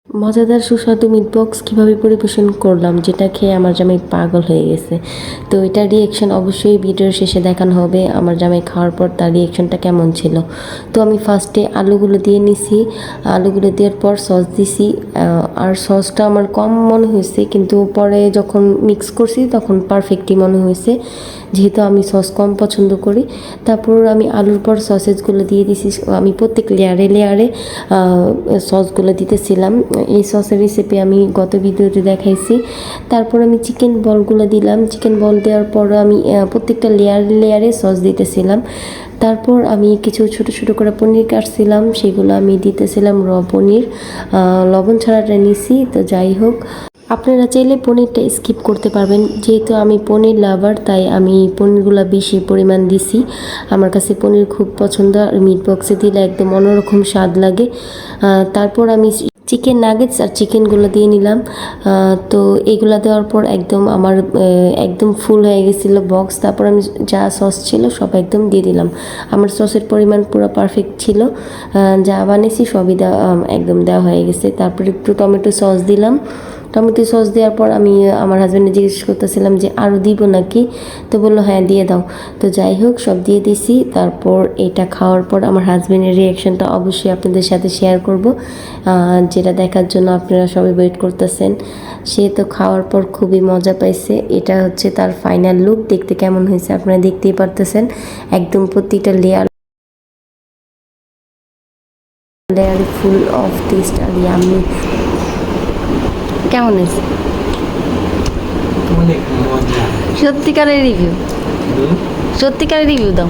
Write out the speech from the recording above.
মজাদার সুস্বাদু meat box কীভাবে পরিবেশন করলাম, যেটা খেয়ে আমার জামাই পাগল হয়ে গেছে। তো এটার রিয়েকশন অবশ্যই ভিডিওর শেষে দেখানো হবে, আমার জামাই খাওয়ার পর তার রিয়েকশনটা কেমন ছিল। তো আমি ফার্স্টে আলুগুলো দিয়ে নিছি, আলুগুলো দেওয়ার পর সস দিছি। আর সসটা আমার কম মনে হয়েছে, কিন্তু পরে যখন মিক্স করছি তখন পারফেক্টই মনে হয়েছে, যেহেতু আমি সস কম পছন্দ করি। তারপর আমি আলুর পর সসেজগুলো দিয়ে দিছি, আমি প্রত্যেক লেয়ারে লেয়ারে সসগুলো দিতেছিলাম। এই সসের রেসিপি আমি গত ভিডিওতে দেখাইছি। তারপর আমি চিকেন বলগুলো দিলাম, চিকেন বল দেওয়ার পর আমি প্রত্যেকটা লেয়ারে লেয়ারে সস দিতেছিলাম। তারপর আমি কিছু ছোট ছোট করে পনির কাটছিলাম, সেগুলো আমি দিতেছিলাম, পনির লবণ ছাড়াটা নিছি। তো যাই হোক, আপনারা চাইলে পনিরটা স্কিপ করতে পারবেন, যেহেতু আমি পনির লাভার তাই আমি পনিরগুলো বেশি পরিমাণ দিছি। আমার কাছে পনির খুব পছন্দ, আর মিট বক্সে দিলে একদম অন্যরকম স্বাদ লাগে। তারপর আমি চিকেন নাগেটস আর চিকেনগুলো দিয়ে নিলাম। তো এগুলো দেওয়ার পর একদম আমার একদম ফুল হয়ে গেছিলো বক্স। তারপর আমি যা সস ছিল সব একদম দিয়ে দিলাম। আমার সসের পরিমাণ পুরো পারফেক্ট ছিল, যা বানিয়েছি সবই দেওয়া একদম দেওয়া হয়ে গেছে। তারপর একটু টমেটো সস দিলাম। টমেটো সস দেওয়ার পর আমি আমার হাজব্যান্ডে জিজ্ঞেস করতেছিলাম যে আরও দিব নাকি, তো বললো হ্যাঁ দিয়ে দাও। তো যাই হোক, সব দিয়ে দিছি। তারপর এটা খাওয়ার পর আমার হাজব্যান্ডের রিয়াকশনটা অবশ্যই আপনাদের সাথে শেয়ার করব, যেটা দেখার জন্য আপনারা সবাই ওয়েট করতেছেন। সে তো খাওয়ার পর খুবই মজা পাইছে। এটা হচ্ছে তার ফাইনাল লুক, দেখতে কেমন হয়েছে আপনারা দেখতেই পারতেছেন। একদম প্রতিটা লেয়ারে ফুল অফ টেস্ট আর ইয়াম্মি। কেমন হয়েছে? অনেক মজা। সত্যিকারের রিভিউ, সত্যিকারের রিভিউ দাও।